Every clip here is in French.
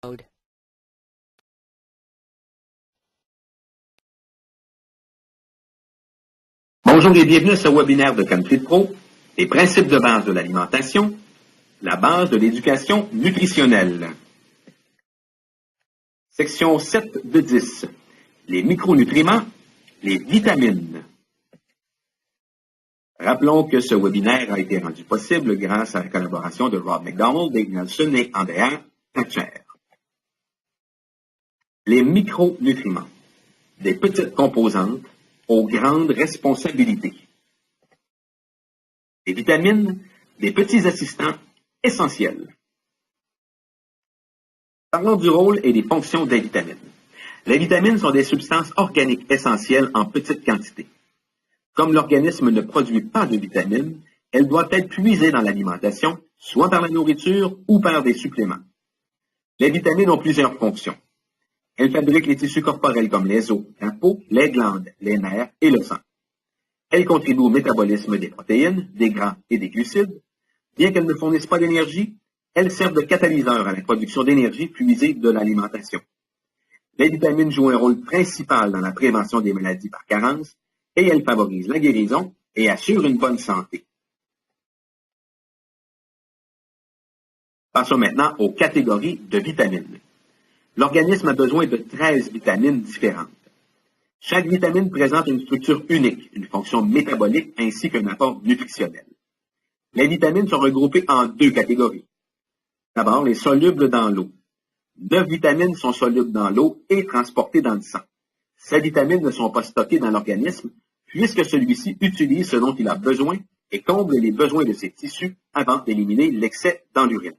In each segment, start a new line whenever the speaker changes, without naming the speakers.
mode.
Bonjour et bienvenue à ce webinaire de CanFit Pro, les principes de base de l'alimentation, la base de l'éducation nutritionnelle. Section 7 de 10, les micronutriments, les vitamines. Rappelons que ce webinaire a été rendu possible grâce à la collaboration de Rob McDonald, Dave Nelson et Andrea Thatcher. Les micronutriments, des petites composantes aux grandes responsabilités. Les vitamines, des petits assistants essentiels. Parlons du rôle et des fonctions des vitamines. Les vitamines sont des substances organiques essentielles en petite quantité. Comme l'organisme ne produit pas de vitamines, elles doivent être puisées dans l'alimentation, soit par la nourriture ou par des suppléments. Les vitamines ont plusieurs fonctions. Elles fabriquent les tissus corporels comme les os, la peau, les glandes, les nerfs et le sang. Elles contribuent au métabolisme des protéines, des gras et des glucides. Bien qu'elles ne fournissent pas d'énergie, elles servent de catalyseur à la production d'énergie puisée de l'alimentation. Les vitamines jouent un rôle principal dans la prévention des maladies par carence et elles favorisent la guérison et assurent une bonne santé. Passons maintenant aux catégories de vitamines. L'organisme a besoin de 13 vitamines différentes. Chaque vitamine présente une structure unique, une fonction métabolique ainsi qu'un apport nutritionnel. Les vitamines sont regroupées en deux catégories. D'abord, les solubles dans l'eau. 9 vitamines sont solubles dans l'eau et transportées dans le sang. Ces vitamines ne sont pas stockées dans l'organisme puisque celui-ci utilise ce dont il a besoin et comble les besoins de ses tissus avant d'éliminer l'excès dans l'urine.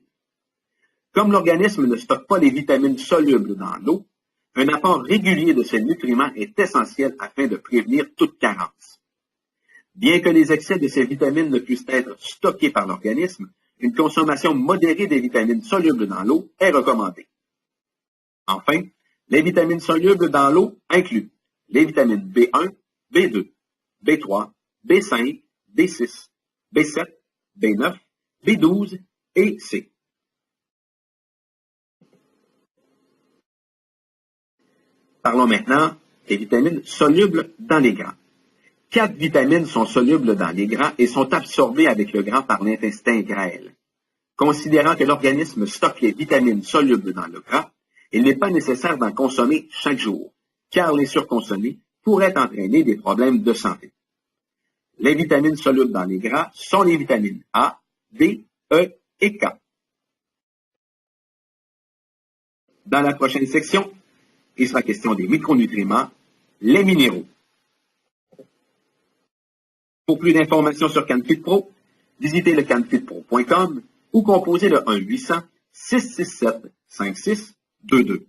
Comme l'organisme ne stocke pas les vitamines solubles dans l'eau, un apport régulier de ces nutriments est essentiel afin de prévenir toute carence. Bien que les excès de ces vitamines ne puissent être stockés par l'organisme, une consommation modérée des vitamines solubles dans l'eau est recommandée. Enfin, les vitamines solubles dans l'eau incluent les vitamines B1, B2, B3, B5, B6, B7, B9, B12 et C. Parlons maintenant des vitamines solubles dans les gras. 4 vitamines sont solubles dans les gras et sont absorbées avec le gras par l'intestin grêle. Considérant que l'organisme stocke les vitamines solubles dans le gras, il n'est pas nécessaire d'en consommer chaque jour, car les surconsommer pourraient entraîner des problèmes de santé. Les vitamines solubles dans les gras sont les vitamines A, D, E et K. Dans la prochaine section, il sera question des micronutriments, les minéraux. Pour plus d'informations sur CanFit Pro, visitez le canfitpro.com ou composez le 1-800-667-5622.